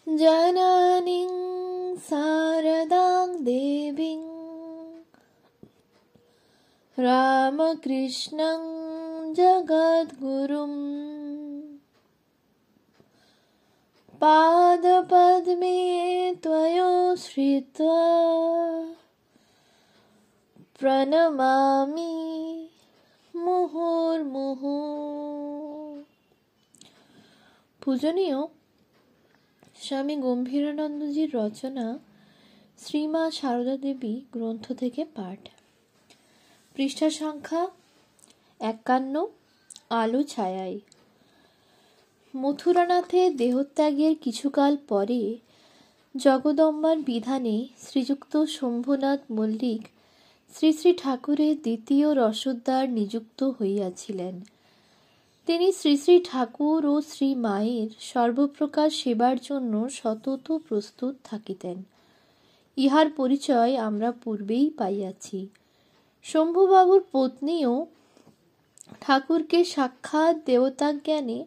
जननीं शारदां देवीं रामकृष्णं जगद्गुरुं पादपद्मे त्वयोश्रित्वा प्रणमामि মুহুর্মুহু। পূজনীয় স্বামী গম্ভীরানন্দজির রচনা শ্রীমা সারদা দেবী গ্রন্থ থেকে পাঠ। পৃষ্ঠা সংখ্যা 51। আলো ছায়ায়। মথুরানাথের দেহত্যাগের কিছুকাল পরে জগদম্বার বিধানে শ্রীযুক্ত শম্ভুনাথ মল্লিক শ্রী শ্রী ঠাকুরের দ্বিতীয় রসদদার নিযুক্ত হইয়াছিলেন। তিনি শ্রী শ্রী ঠাকুর ও শ্রী মায়ের সর্বপ্রকার সেবার জন্য সতত প্রস্তুত থাকিতেন। ইহার পরিচয় আমরা পূর্বেই পাইয়াছি। শম্ভুবাবুর পত্নীও ঠাকুরকে সাক্ষাৎ দেবতাজ্ঞানে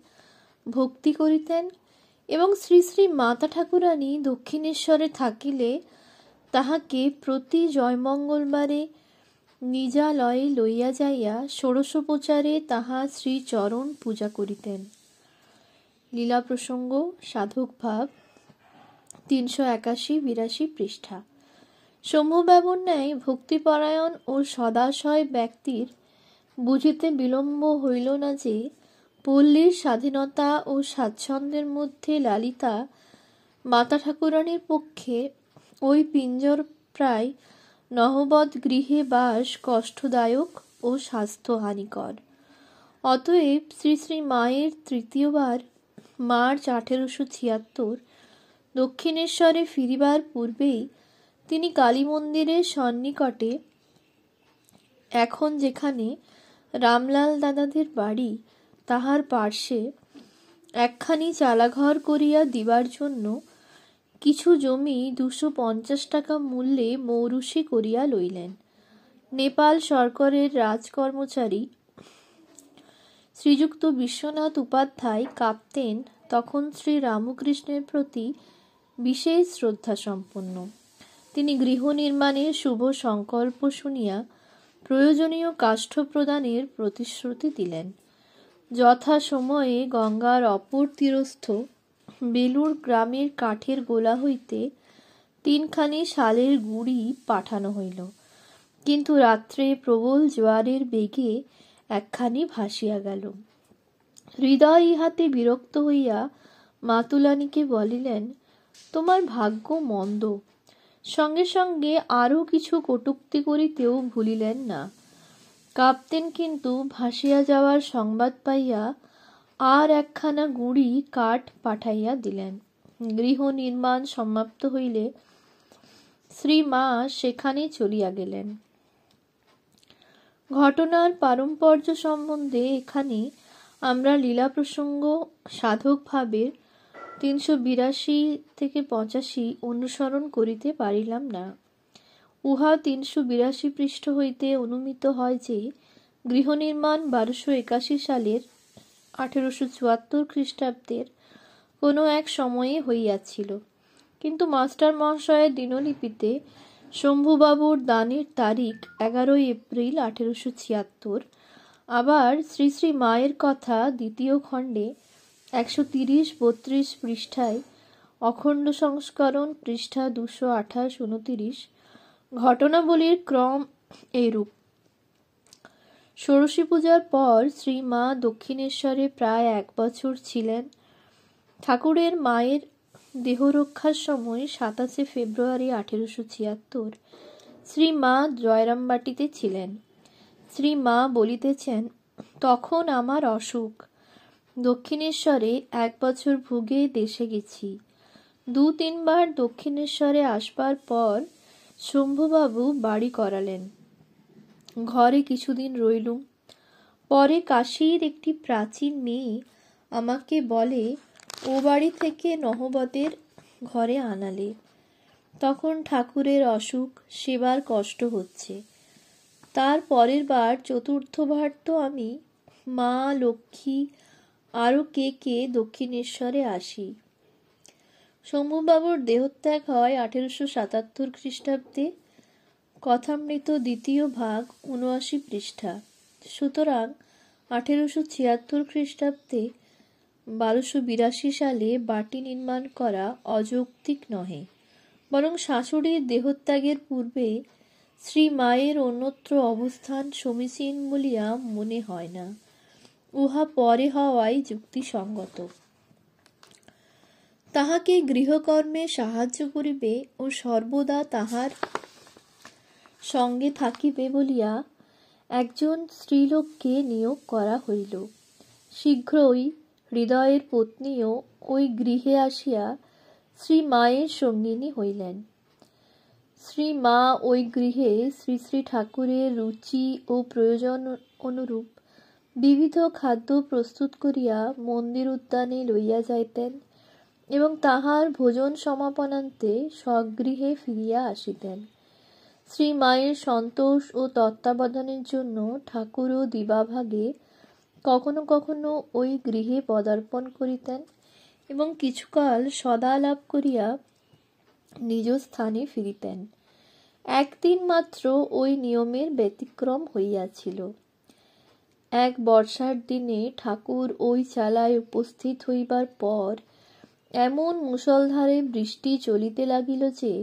ভক্তি করিতেন এবং শ্রী শ্রী মাতা ঠাকুরানী দক্ষিণেশ্বরে থাকিলে তাহাকে প্রতি জয়মঙ্গলবারে নিজালয়ে লইয়া যাইয়া ষোড়শোপচারে তাহা শ্রীচরণ পূজা করিতেন। লীলা প্রসঙ্গ সাধক ভাব 381-82 পৃষ্ঠা। শম্ভুবাবুর ন্যায় ভক্তিপরায়ণ ও সদাশয় ব্যক্তির বুঝিতে বিলম্ব হইল না যে পল্লীর স্বাধীনতা ও স্বাচ্ছন্দ্যের মধ্যে লালিতা মাতা ঠাকুরানীর পক্ষে ওই পিঞ্জর প্রায় নহবৎ গৃহে বাস কষ্টদায়ক ও স্বাস্থ্যহানিকর। অতএব শ্রী শ্রী মায়ের তৃতীয়বার মার্চ 1876 দক্ষিণেশ্বরে ফিরিবার পূর্বেই তিনি কালী মন্দিরের সন্নিকটে, এখন যেখানে রামলাল দাদাদের বাড়ি, তাহার পার্শ্বে একখানি চালাঘর করিয়া দিবার জন্য কিছু জমি 250 টাকা মূল্যে মৌরুষি করিয়া লইলেন। নেপাল সরকারের রাজকর্মচারী শ্রীযুক্ত বিশ্বনাথ উপাধ্যায় কাঁপতেন তখন শ্রী রামকৃষ্ণের প্রতি বিশেষ শ্রদ্ধা সম্পন্ন। তিনি গৃহ নির্মাণের শুভ সংকল্প শুনিয়া প্রয়োজনীয় কাষ্ঠ প্রদানের প্রতিশ্রুতি দিলেন। যথা সময়ে গঙ্গার অপর তীরস্থ বেলুর গ্রামের কাঠের গোলা হইতে 3খানি শালের গুঁড়ি পাঠানো হইল, কিন্তু রাত্রে প্রবল জোয়ারের বেগে একখানি ভাসিয়া গেল। হৃদয় ইহাতে বিরক্ত হইয়া মাতুলানীকে বলিলেন, তোমার ভাগ্য মন্দ। সঙ্গে সঙ্গে আরও কিছু কটূক্তি করিতেও ভুলিলেন না। কাঁপতেন, কিন্তু ভাসিয়া যাওয়ার সংবাদ পাইয়া আর একখানা গুঁড়ি কাঠ পাঠাইয়া দিলেন। গৃহ নির্মাণ সমাপ্ত হইলে শ্রী মা সেখানে চলিয়া গেলেন। ঘটনার পারম্পর্য সম্বন্ধে এখানে আমরা লীলা প্রসঙ্গ সাধক ভাবের 382-85 অনুসরণ করিতে পারিলাম না। উহা 382 পৃষ্ঠ হইতে অনুমিত হয় যে গৃহ নির্মাণ 1281 সালের 1874 খ্রিস্টাব্দের কোনো এক সময়ে হইয়াছিল, কিন্তু মাস্টার মহাশয়ের দিনলিপিতে শম্ভুবাবুর দানের তারিখ 11 এপ্রিল 1876। আবার শ্রী শ্রী মায়ের কথা দ্বিতীয় খণ্ডে 130-32 পৃষ্ঠায় অখণ্ড সংস্করণ পৃষ্ঠা 228-29 ঘটনাবলীর ক্রম এইরূপ। ষোড়শী পূজার পর শ্রী মা দক্ষিণেশ্বরে প্রায় 1 বছর ছিলেন। ঠাকুরের মায়ের দেহরক্ষার সময় 27 ফেব্রুয়ারি 1876 শ্রী মা জয়রামবাটিতে ছিলেন। শ্রী মা বলিতেছেন, তখন আমার অসুখ। দক্ষিণেশ্বরে 1 বছর ভুগে দেশে গেছি। 2-3 বার দক্ষিণেশ্বরে আসবার পর শম্ভুবাবু বাড়ি করালেন। ঘরে কিছুদিন রইলুম। পরে কাশীর একটি প্রাচীন মেয়ে আমাকে বলে, ও বাড়ি থেকে নহবতের ঘরে আনালে। তখন ঠাকুরের অসুখ, সেবার কষ্ট হচ্ছে। তার পরের বার চতুর্থবার তো আমি, মা, লক্ষ্মী আরও কে কে দক্ষিণেশ্বরে আসি। শম্ভুবাবুর দেহত্যাগ হয় 1877 খ্রিস্টাব্দে। কথামৃত দ্বিতীয় ভাগ 79 পৃষ্ঠা। সুতরাং 1876 খ্রিস্টাব্দে 1282 সালে বাটি নির্মাণ করা অযৌক্তিক নহে, বরং শাশুড়ির দেহত্যাগের পূর্বে শ্রী মায়ের অন্যত্র অবস্থান সমীচীন বলিয়া মনে হয় না। উহা পরে হওয়াই যুক্তিসঙ্গত। তাহাকে গৃহকর্মে সাহায্য করিবে ও সর্বদা তাহার সঙ্গে থাকিবে বলিয়া একজন স্ত্রীলোককে নিয়োগ করা হইল। শীঘ্রই হৃদয়ের পত্নীও ওই গৃহে আসিয়া শ্রী মায়ের সঙ্গিনী হইলেন। শ্রী মা ওই গৃহে শ্রী শ্রী ঠাকুরের রুচি ও প্রয়োজন অনুরূপ বিবিধ খাদ্য প্রস্তুত করিয়া মন্দির উদ্যানে লইয়া যাইতেন এবং তাহার ভোজন সমাপনান্তে স্বগৃহে ফিরিয়া আসিতেন। শ্রী মায়ের সন্তোষ ও তত্ত্বাবধানের জন্য ঠাকুরও দিবাভাগে কখনো কখনো ওই গৃহে পদার্পণ করিতেন এবং কিছুকাল সদালাপ করিয়া নিজ স্থানে ফিরিতেন। একদিন মাত্র ওই নিয়মের ব্যতিক্রম হইয়াছিল। এক বর্ষার দিনে ঠাকুর ওই চালায় উপস্থিত হইবার পর এমন মুষলধারে বৃষ্টি চলিতে লাগিল যে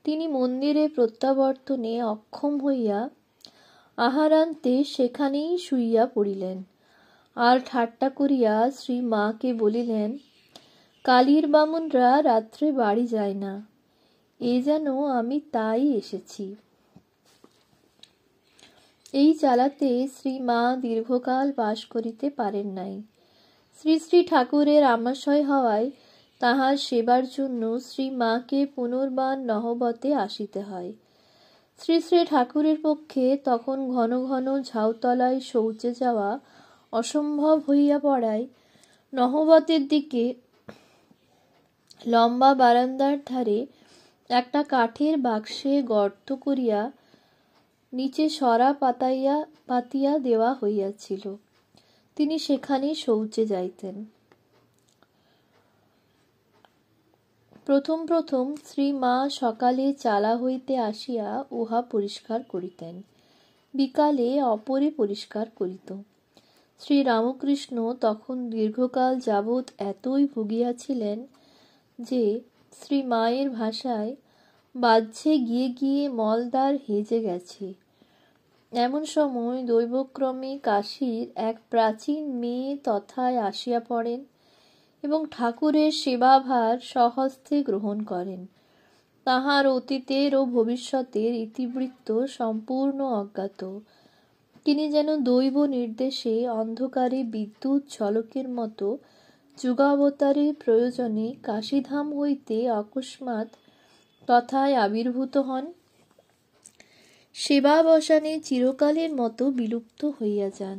তিনি মন্দিরে প্রত্যাবর্তনে অক্ষম হইয়া আহারান্তে সেখানেই শুইয়া পড়িলেন। আর ঠাট্টা করিয়া শ্রী মাকে বলিলেন, কালীর বামুনরা রাত্রে বাড়ি যায় না, এ যেন আমি তাই এসেছি। এই চালাতে শ্রী মা দীর্ঘকাল বাস করিতে পারেন নাই। শ্রী শ্রী ঠাকুরের আমাশয় হওয়ায় তাহার সেবার জন্য শ্রী মাকে পুনর্বার নহবতে আসিতে হয়। শ্রী শ্রী ঠাকুরের পক্ষে তখন ঘন ঘন ঝাউতলায় শৌচে যাওয়া অসম্ভব হইয়া পড়ায় নহবতের দিকে লম্বা বারান্দার ধারে একটা কাঠের বাক্সে গর্ত করিয়া নিচে সরা পাতিয়া দেওয়া হইয়াছিল। তিনি সেখানে শৌচে যাইতেন। প্রথম প্রথম শ্রী মা সকালে চালা হইতে আসিয়া উহা পরিষ্কার করিতেন, বিকালে অপরে পরিষ্কার করিত। শ্রী রামকৃষ্ণ তখন দীর্ঘকাল যাবৎ এতই ভুগিয়াছিলেন যে শ্রী মায়ের ভাষায় বাহ্যে গিয়ে গিয়ে মলদ্বার হেজে গেছে। এমন সময় দৈবক্রমে কাশীর এক প্রাচীন মেয়ে তথায় আসিয়া পড়েন এবং ঠাকুরের সেবাভার স্বহস্তে গ্রহণ করেন। তাহার অতীতের ও ভবিষ্যতের ইতিবৃত্ত সম্পূর্ণ অজ্ঞাত। তিনি যেন দৈব নির্দেশে অন্ধকারে বিদ্যুৎ ঝলকের মতো যুগাবতারের প্রয়োজনে কাশীধাম হইতে অকস্মাৎ তথায় আবির্ভূত হন। সেবাবসানে চিরকালের মতো বিলুপ্ত হইয়া যান।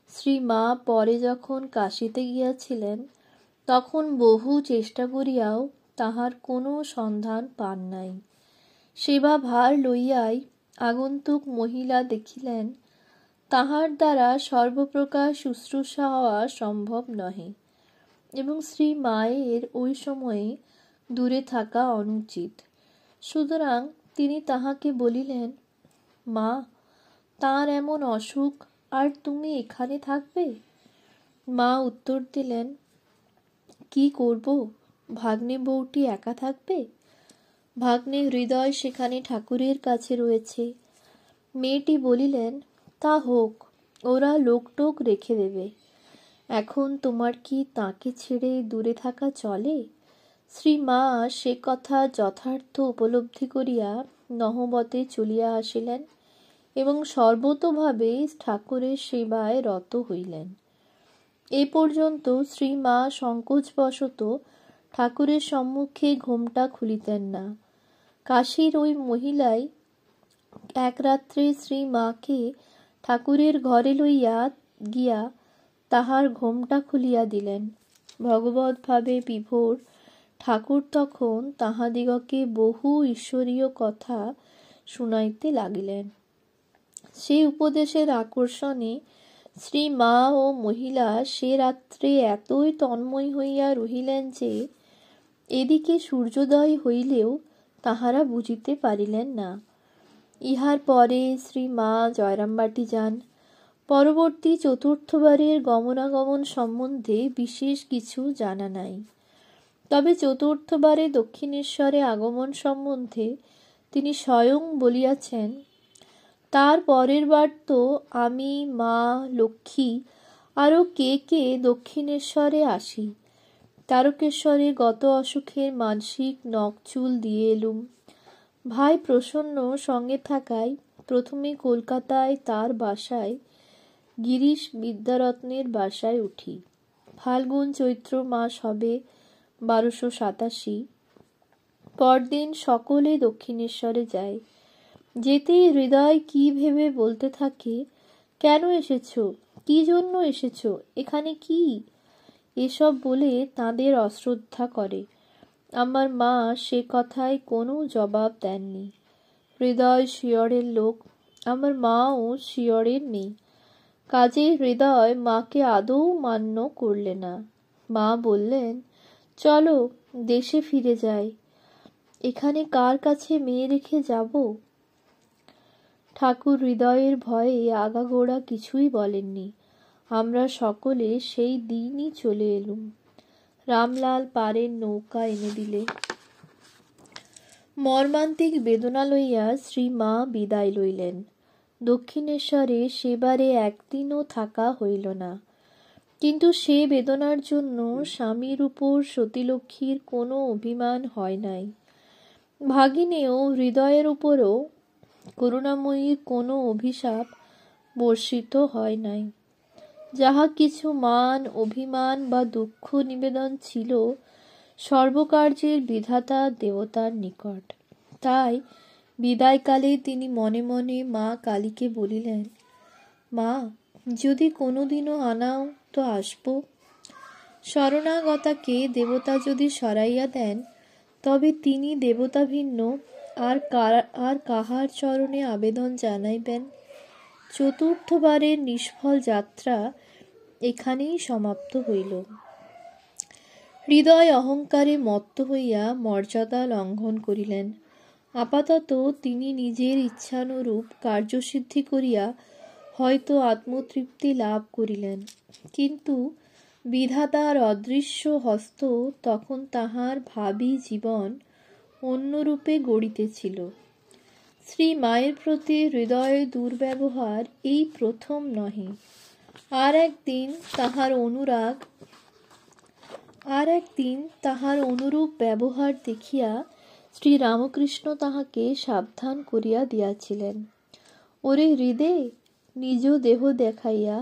শ্রী মা পরে যখন কাশীতে গিয়াছিলেন তখন বহু চেষ্টা করিয়াও তাহার কোনো সন্ধান পান নাই। সেবা ভার লইয়াই আগন্তুক মহিলা দেখিলেন তাহার দ্বারা সর্বপ্রকার শুশ্রূষা হওয়া সম্ভব নহে এবং শ্রী মায়ের ওই সময়ে দূরে থাকা অনুচিত। সুতরাং তিনি তাহাকে বলিলেন, মা, তাঁর এমন অসুখ, আর তুমি এখানে থাকবে? মা উত্তর দিলেন, কি করব, ভাগ্নে বউটি একা থাকবে? ভাগ্নে হৃদয় সেখানে ঠাকুরের কাছে রয়েছে। মেয়েটি বলিলেন, তা হোক, ওরা লোকটোক রেখে দেবে। এখন তোমার কি তাকে ছেড়ে দূরে থাকা চলে? শ্রী মা সে কথা যথার্থ উপলব্ধি করিয়া নহবতে চলিয়া আসিলেন এবং সর্বতোভাবে ঠাকুরের সেবায় রত হইলেন। এ পর্যন্ত শ্রী মা সংকোচবশত ঠাকুরের সম্মুখে ঘোমটা খুলিতেন না। কাশীর ওই মহিলাই এক রাত্রে শ্রী মাকে ঠাকুরের ঘরে লইয়া গিয়া তাহার ঘোমটা খুলিয়া দিলেন। ভগবদ্ভাবে বিভোর ঠাকুর তখন তাহাদিগকে বহু ঈশ্বরীয় কথা শুনাইতে লাগিলেন। সেই উপদেশের আকর্ষণে শ্রী মা ও মহিলা সে রাত্রে এতই তন্ময় হইয়া রহিলেন যে এদিকে সূর্যোদয় হইলেও তাহারা বুঝিতে পারিলেন না। ইহার পরে শ্রী মা জয়রামবাটি যান। পরবর্তী চতুর্থবারের গমনাগমন সম্বন্ধে বিশেষ কিছু জানা নাই। তবে চতুর্থবারে দক্ষিণেশ্বরে আগমন সম্বন্ধে তিনি স্বয়ং বলিয়াছেন, তার পরের বার তো আমি, মা, লক্ষ্মী আরও কে কে দক্ষিণেশ্বরে আসি। তারকেশ্বরে গত অসুখের মানসিক নখচুল দিয়ে এলুম। ভাই প্রসন্ন সঙ্গে থাকায় প্রথমে কলকাতায় তার বাসায়, গিরিশ বিদ্যারত্নের বাসায় উঠি। ফাল্গুন চৈত্র মাস হবে 1287। পরদিন সকলে দক্ষিণেশ্বরে যায়। যেতেই হৃদয় কি ভেবে বলতে থাকে, কেন এসেছ, কি জন্য এসেছ, এখানে কি? এসব বলে তাদের অশ্রদ্ধা করে। আমার মা সে কথায় কোনো জবাব দেননি। হৃদয় শিয়রের লোক, আমার মাও শিয়রের নেই। কাজে হৃদয় মাকে আদৌ মান্য করলে না। মা বললেন, চলো দেশে ফিরে যাই। এখানে কার কাছে মেয়ে রেখে যাব? ঠাকুর হৃদয়ের ভয়ে আগাগোড়া কিছুই বলেননি। আমরা সকলে সেই দিনই চলে এলুম। রামলাল পাড়ের নৌকা এনে দিলে। মর্মান্তিক বেদনা লইয়া শ্রী মা বিদায় লইলেন। দক্ষিণেশ্বরে সেবারে একদিনও থাকা হইল না। কিন্তু সে বেদনার জন্য স্বামীর উপর সতীলক্ষ্মীর কোনো অভিমান হয় নাই। ভাগিনেও হৃদয়ের উপরও করুণাময়ীর কোনো অভিশাপ বর্ষিত হয় নাই। যাহা কিছু মান, অভিমান বা দুঃখ নিবেদন ছিল সর্বকার্যের বিধাতা দেবতার নিকট। তাই বিদায়কালে তিনি মনে মনে মা কালীকে বলিলেন, মা, যদি কোনোদিনও আনাও তো আসব। শরণাগতাকে দেবতা যদি সরাইয়া দেন, তবে তিনি দেবতা ভিন্ন আর কাহার চরণে আবেদন জানাইবেন? চতুর্থবারের নিষ্ফল যাত্রা এখানেই সমাপ্ত হইল। হৃদয় অহংকারে মত্ত হইয়া মর্যাদা লঙ্ঘন করিলেন। আপাতত তিনি নিজের ইচ্ছানুরূপ কার্যসিদ্ধি করিয়া হয়তো আত্মতৃপ্তি লাভ করিলেন, কিন্তু বিধাতার অদৃশ্য হস্ত তখন তাহার ভাবী জীবন অন্যরূপে গড়িতেছিল। শ্রী মায়ের প্রতি হৃদয়ের দুর্ব্যবহার এই প্রথম নহে। আর একদিন তাহার অনুরূপ ব্যবহার দেখিয়া শ্রী রামকৃষ্ণ তাহাকে সাবধান করিয়া দিয়াছিলেন। ওরে হৃদে, নিজ দেহ দেখাইয়া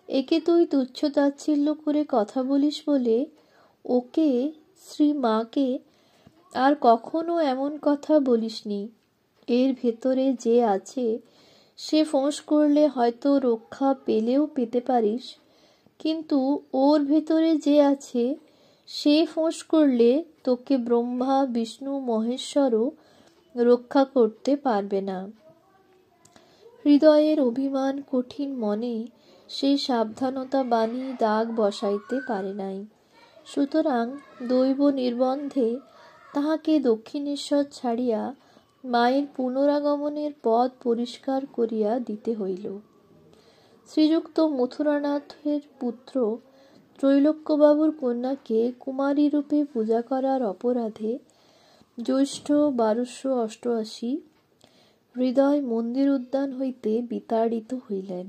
একে তুই তুচ্ছ-তাচ্ছিল্য করে কথা বলিস বলে ওকে, শ্রী মাকে, আর কখনো এমন কথা বলিসনি। এর ভেতরে যে আছে সে ফোঁস করলে হয়তো রক্ষা পেলেও পেতে পারিস, কিন্তু ওর ভেতরে যে আছে সে ফোঁস করলে তোকে ব্রহ্মা, বিষ্ণু, মহেশ্বরও রক্ষা করতে পারবে না। হৃদয়ের অভিমান কঠিন মনে সে সাবধানতা বাণী দাগ বসাইতে পারে নাই। সুতরাং দৈব নির্বন্ধে তাহাকে দক্ষিণেশ্বর ছাড়িয়া মায়ের পুনরাগমনের পথ পরিষ্কার করিয়া দিতে হইল। শ্রীযুক্ত মথুরানাথের পুত্র ত্রৈলোক্যবাবুর কন্যাকে কুমারীরূপে পূজা করার অপরাধে জ্যৈষ্ঠ 1288 হৃদয় মন্দির উদ্যান হইতে বিতাড়িত হইলেন।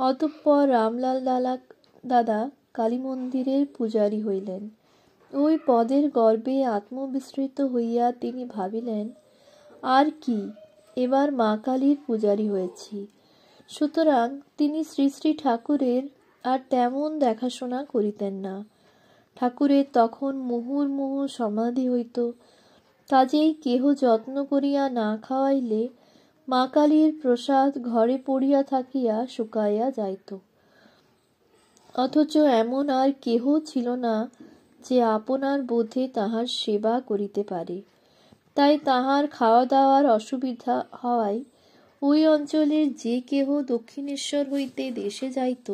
অতঃপর রামলাল দাদা কালী মন্দিরের পূজারী হইলেন। ওই পদের গর্বে আত্মবিস্মৃত হইয়া তিনি ভাবিলেন, আর কি, এবার মা কালীর পূজারী হয়েছি। সুতরাং তিনি শ্রী শ্রী ঠাকুরের আর তেমন দেখাশোনা করিতেন না। ঠাকুরের তখন মুহুর্মুহু সমাধি হইত। কাজেই কেহ যত্ন করিয়া না খাওয়াইলে মা কালীর প্রসাদ ঘরে পড়িয়া থাকিয়া শুকাইয়া যাইত। অথচ এমন আর কেহ ছিল না যে আপনার বোধে তাহার সেবা করিতে পারে। তাই তাহার খাওয়া দাওয়ার অসুবিধা হওয়ায় ওই অঞ্চলের যে কেহ দক্ষিণেশ্বর হইতে দেশে যাইত,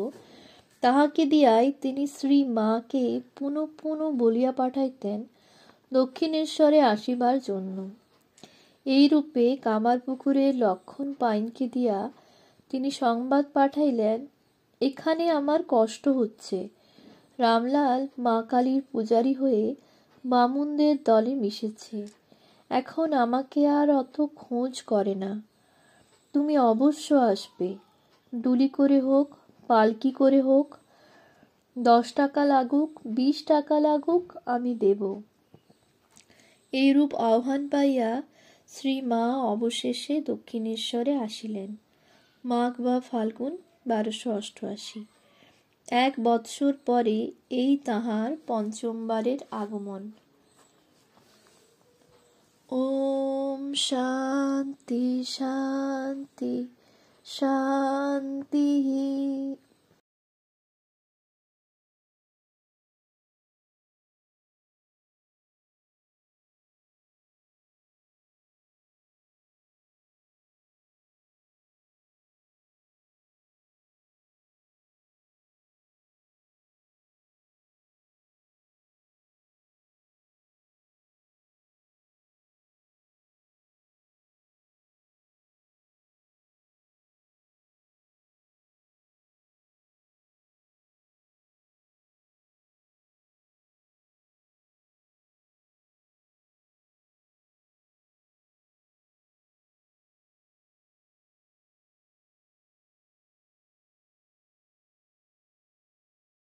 তাহাকে দিয়াই তিনি শ্রী মাকে পুনঃ পুনঃ বলিয়া পাঠাইতেন, দক্ষিণেশ্বরে আসিবার জন্য। এই রূপে কামারপুকুরের লক্ষণ পাইনকে দিয়া তিনি সংবাদ পাঠাইলেন, এখানে আমার কষ্ট হচ্ছে। রামলাল মা কালীর পূজারী হয়ে বামুনদের দলে মিশেছে, এখন আমাকে আর অত খোঁজ করে না। তুমি অবশ্য আসবে, ডুলি করে হোক, পালকি করে হোক, 10 টাকা লাগুক, 20 টাকা লাগুক, আমি দেব। এইরূপ আহ্বান পাইয়া শ্রীমা অবশেষে দক্ষিণেশ্বরে আসিলেন। মাঘ বা ফাল্গুন 1288। 1 বৎসর পরে এই তাহার পঞ্চমবারের আগমন। ওম শান্তি শান্তি শান্তি।